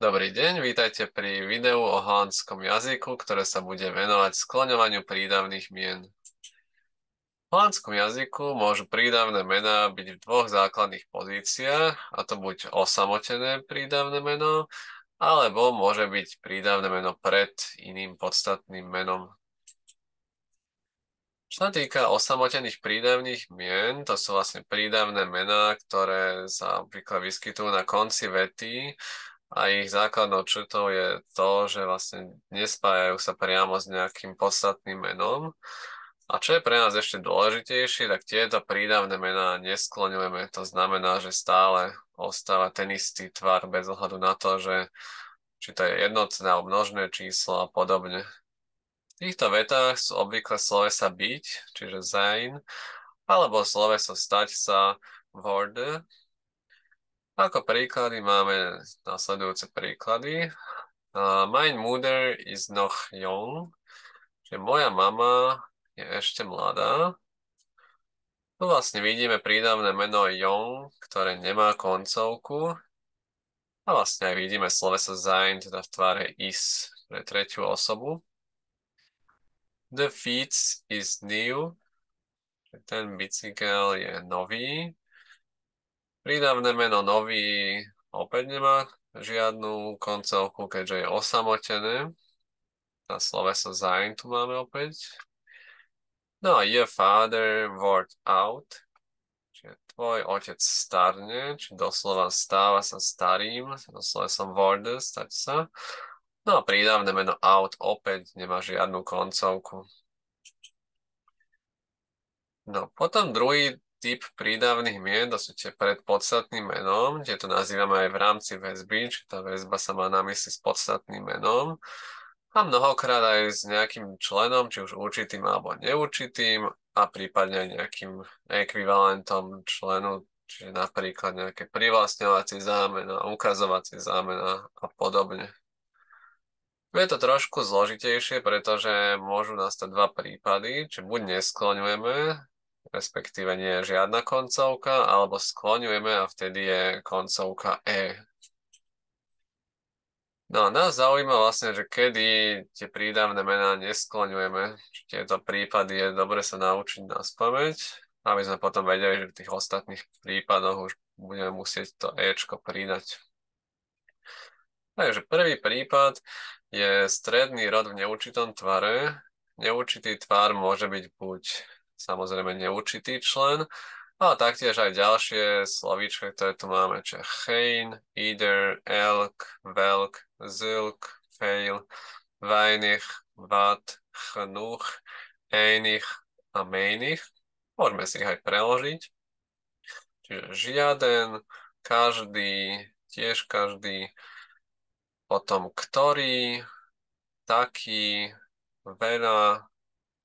Dobrý deň, vítajte pri videu o holandskom jazyku, ktoré sa bude venovať skloňovaniu prídavných mien. V holandskom jazyku môžu prídavné mená byť v dvoch základných pozíciách, a to buď osamotené prídavné meno, alebo môže byť prídavné meno pred iným podstatným menom. Čo sa týka osamotených prídavných mien, to sú vlastne prídavné mená, ktoré sa obvykle vyskytujú na konci vety a ich základnou črtou je to, že vlastne nespájajú sa priamo s nejakým podstatným menom. A čo je pre nás ešte dôležitejšie, tak tieto prídavné mená neskloňujeme. To znamená, že stále ostáva ten istý tvar bez ohľadu na to, že či to je jednotné alebo množné číslo a podobne. V týchto vetách sú obvykle slovesa byť, čiže sein, alebo sloveso stať sa worden. Ako príklady máme nasledujúce príklady. Mein Mutter is noch jung, že moja mama je ešte mladá. Tu vlastne vidíme prídavné meno jung, ktoré nemá koncovku. A vlastne aj vidíme sloveso sein, teda v tvare is pre tretiu osobu. The fiets is new, ten bicykel je nový. Prídavné meno nový opäť nemá žiadnu koncovku, keďže je osamotené. Na sloveso sein tu máme opäť. No a your father wordt out, čiže tvoj otec starne, či doslova stáva sa starým, doslovesom wurde, stať sa. No a prídavné meno out opäť nemá žiadnu koncovku. No, potom druhý typ prídavných mien, to sú tie pred podstatným menom, tie to nazývame aj v rámci väzby, či tá väzba sa má na mysli s podstatným menom. A mnohokrát aj s nejakým členom, či už určitým alebo neurčitým, a prípadne aj nejakým ekvivalentom členu, čiže napríklad nejaké privlastňovacie zámena, ukazovacie zámena a podobne. Je to trošku zložitejšie, pretože môžu nastať dva prípady, či buď neskloňujeme, respektíve nie je žiadna koncovka, alebo skloňujeme a vtedy je koncovka e. No a nás zaujíma vlastne, že kedy tie prídavné mená neskloňujeme. Tieto prípady je dobre sa naučiť naspamäť, aby sme potom vedeli, že v tých ostatných prípadoch už budeme musieť to ečko pridať. Takže prvý prípad je stredný rod v neurčitom tvare. Neurčitý tvar môže byť buď samozrejme neurčitý člen, ale taktiež aj ďalšie slovíčka, ktoré tu máme, čiže chein, either, elk, velk, zilk, fail, weinig, wat, genoeg, einig a menig. Môžeme si ich aj preložiť. Čiže žiaden, každý, tiež každý, potom ktorý, taký, veľa,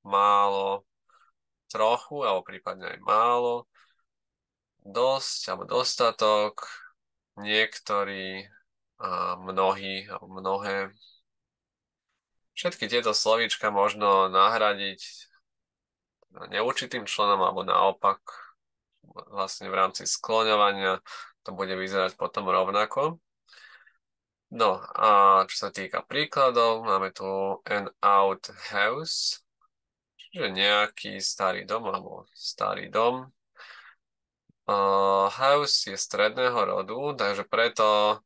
málo, trochu, alebo prípadne aj málo, dosť alebo dostatok, niektorý a mnohí alebo mnohé. Všetky tieto slovíčka možno nahradiť neurčitým členom alebo naopak vlastne v rámci skloňovania to bude vyzerať potom rovnako. No a čo sa týka príkladov, máme tu an out house, čiže nejaký starý dom alebo starý dom. House je stredného rodu, takže preto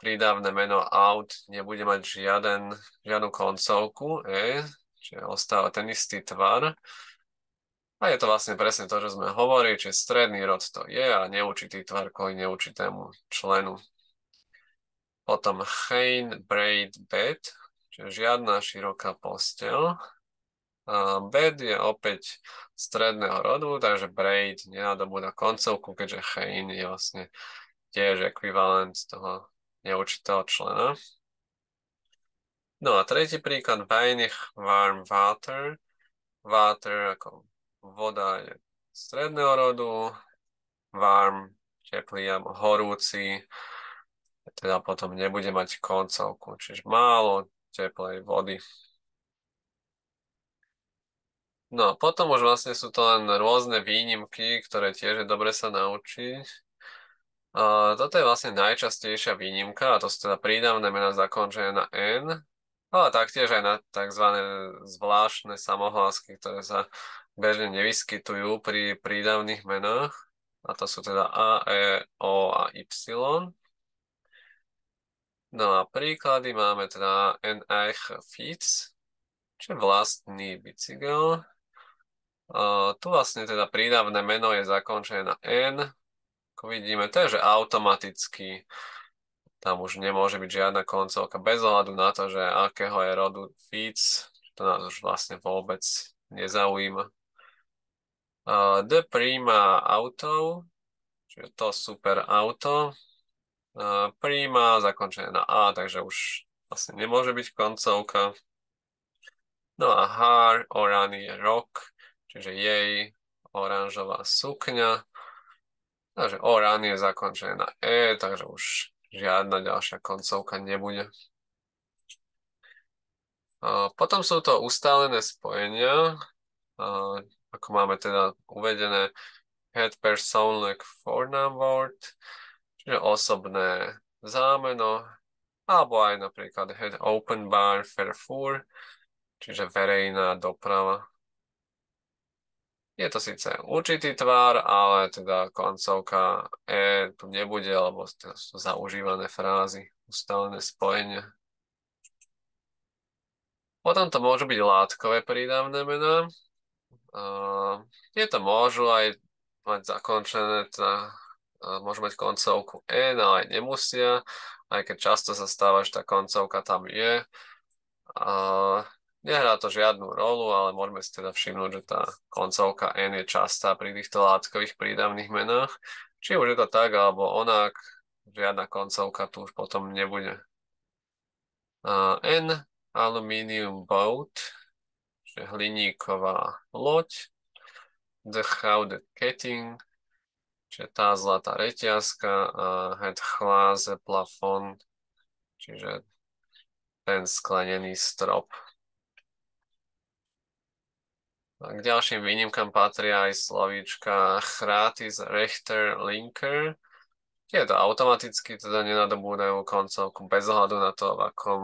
prídavné meno out nebude mať žiadnu koncovku čiže ostáva ten istý tvar. A je to vlastne presne to, čo sme hovorili, čiže stredný rod to je a neurčitý tvar kvôli neurčitému členu. Potom chain, braid, bed, čiže žiadna široká posteľ. Bed je opäť stredného rodu, takže braid nenadobúda koncovku, keďže chain je vlastne tiež ekvivalent toho neurčitého člena. No a tretí príklad, weinig warm water. Water ako voda je stredného rodu, warm, teplý alebo horúci, teda potom nebude mať koncovku, čiže málo teplej vody. No a potom už vlastne sú to len rôzne výnimky, ktoré tiež je dobre sa naučiť. Toto je vlastne najčastejšia výnimka, a to sú teda prídavné mená zakončené na N, ale taktiež aj na tzv. Zvláštne samohlásky, ktoré sa bežne nevyskytujú pri prídavných menách. A to sú teda A, E, O a Y. No a príklady máme teda N eigen fiets, čo je vlastný bicykel. Tu vlastne teda prídavné meno je zakončené na N. Ako vidíme, to je, že automaticky tam už nemôže byť žiadna koncovka bez ohľadu na to, že akého je rodu Fiets, to nás už vlastne vôbec nezaujíma. De Prima auto, čiže to super auto. Prima zakončené na A, takže už vlastne nemôže byť koncovka. No a Haar, oraný je rok, čiže jej oranžová sukňa. Takže oran je zakončené na E, takže už žiadna ďalšia koncovka nebude. Potom sú to ustálené spojenia, ako máme teda uvedené het persoonlijk voornaamwoord, čiže osobné zámeno, alebo aj napríklad het openbaar vervoer, čiže verejná doprava. Je to síce určitý tvar, ale teda koncovka E tu nebude, lebo teda sú zaužívané frázy, ustálené spojenia. Potom to môžu byť látkové prídavné mená. Tieto môžu aj mať zakončené, teda, môžu mať koncovku N, ale aj nemusia, aj keď často sa stáva, že tá koncovka tam je. Nehrá to žiadnu rolu, ale môžeme si teda všimnúť, že tá koncovka N je častá pri týchto látkových prídavných menách. Či už je to tak, alebo onak, žiadna koncovka tu už potom nebude. N, aluminium boat, čiže hliníková loď. De gouden ketting, čiže tá zlatá reťazka, a het glazen plafond, čiže ten sklenený strop. A k ďalším výnimkám patria aj slovíčka gratis, rechter, linker. Tieto automaticky teda nenadobúdajú koncovku bez ohľadu na to, v akom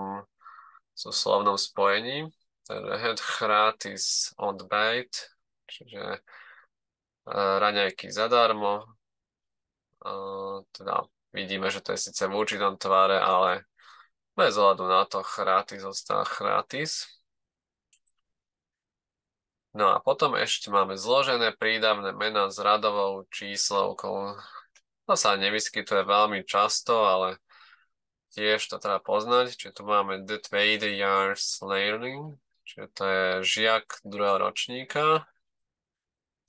sú slovnom spojení. Takže het gratis ontbijt, čiže raňajky zadarmo. Teda vidíme, že to je síce v určitom tvare, ale bez ohľadu na to gratis zostáva gratis. No a potom ešte máme zložené prídavné mená s radovou číslovkou. To sa nevyskytuje veľmi často, ale tiež to treba poznať. Čiže tu máme de tweedejaars leerling, čiže to je žiak druhého ročníka.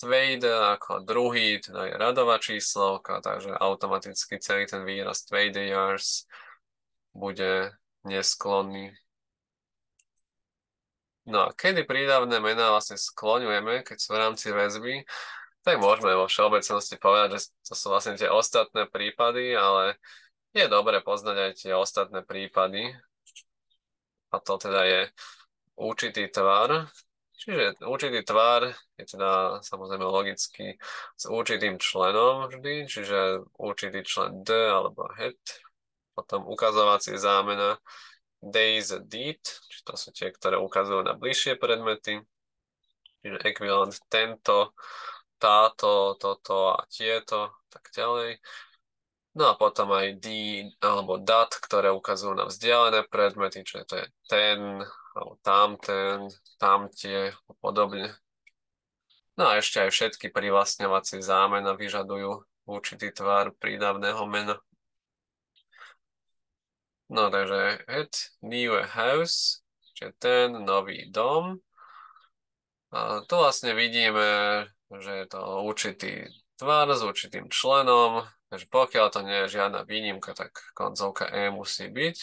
Tweede ako druhý, teda je radová číslovka, takže automaticky celý ten výraz tweedejaars bude nesklonný. No a kedy prídavné mená vlastne skloňujeme, keď sú v rámci väzby, tak môžeme vo všeobecnosti povedať, že to sú vlastne tie ostatné prípady, ale je dobre poznať aj tie ostatné prípady. A to teda je určitý tvar. Čiže určitý tvar je teda samozrejme logicky s určitým členom vždy, čiže určitý člen D alebo het. Potom ukazovacie zámena deze, dit, čiže to sú tie, ktoré ukazujú na bližšie predmety. Čiže ekvivalent tento, táto, toto a tieto, tak ďalej. No a potom aj D alebo dat, ktoré ukazujú na vzdialené predmety, čiže to je ten, alebo tamten, tamtie a podobne. No a ešte aj všetky privlastňovacie zámena vyžadujú určitý tvar prídavného mena. No takže het nieuwe huis, čiže ten nový dom. A tu vlastne vidíme, že je to určitý tvar s určitým členom, takže pokiaľ to nie je žiadna výnimka, tak koncovka E musí byť.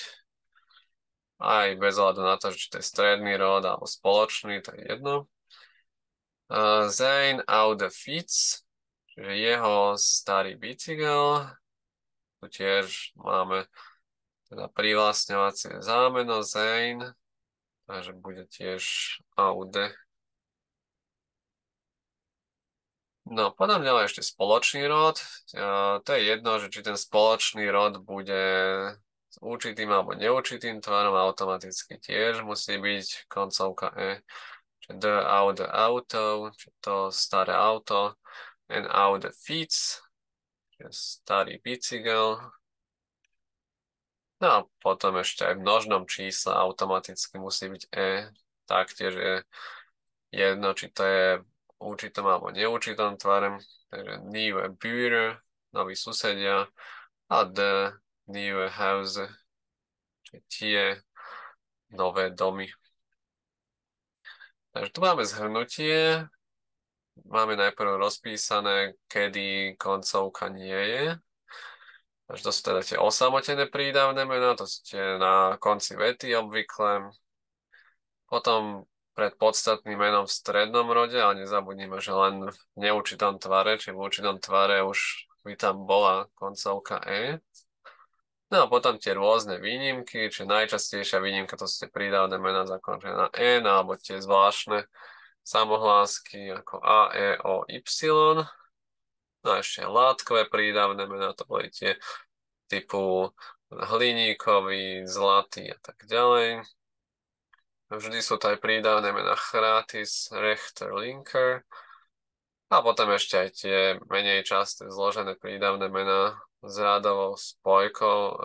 Aj bez ohľadu na to, či to je stredný rod alebo spoločný, to je jedno. Zijn oude fiets, čiže jeho starý bicykel. Tu tiež máme teda privlastňovacie zámeno sein, takže bude tiež oude. No, potom ďalej ešte spoločný rod. To je jedno, že či ten spoločný rod bude s určitým alebo neurčitým tvarom, automaticky tiež musí byť koncovka E. Čiže the auto, čiže to staré auto, and out the feet, čiže starý bicykel. No a potom ešte aj v množnom čísle automaticky musí byť E. Taktiež je jedno, či to je v určitom alebo neurčitom tvare. Takže nieuwe Buren, noví susedia, a the nieuwe Hause, čiže tie nové domy. Takže tu máme zhrnutie. Máme najprv rozpísané, kedy koncovka nie je. Takže to sú teda tie osamotené prídavné mená, to ste na konci vety obvykle. Potom pred podstatným menom v strednom rode, ale nezabudnime, že len v neurčitom tvare, či v určitom tvare už by tam bola koncovka E. No a potom tie rôzne výnimky, či najčastejšia výnimka to sú tie prídavné mená zakončené na N, alebo tie zvláštne samohlásky ako A, E, O, Y. No a ešte látkové prídavné mená, to boli tie typu hliníkový, zlatý a tak ďalej. Vždy sú to aj prídavné mená chratis, rechter, linker. A potom ešte aj tie menej časté zložené prídavné mená s radovou spojkou,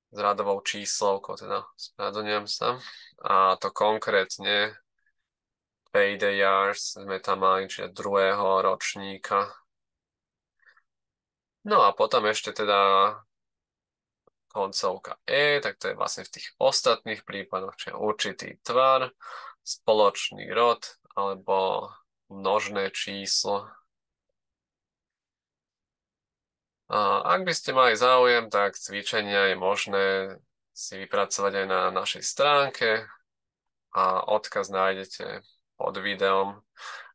s radovou číslovkou, teda spravedlňujem sa. A to konkrétne payday years sme tam mali, čiže druhého ročníka. No a potom ešte teda koncovka E, tak to je vlastne v tých ostatných prípadoch, čiže určitý tvar, spoločný rod alebo množné číslo. A ak by ste mali záujem, tak cvičenia je možné si vypracovať aj na našej stránke a odkaz nájdete pod videom.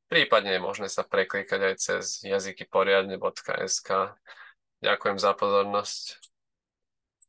Prípadne je možné sa preklikať aj cez jazykyporiadne.sk. Ďakujem za pozornosť.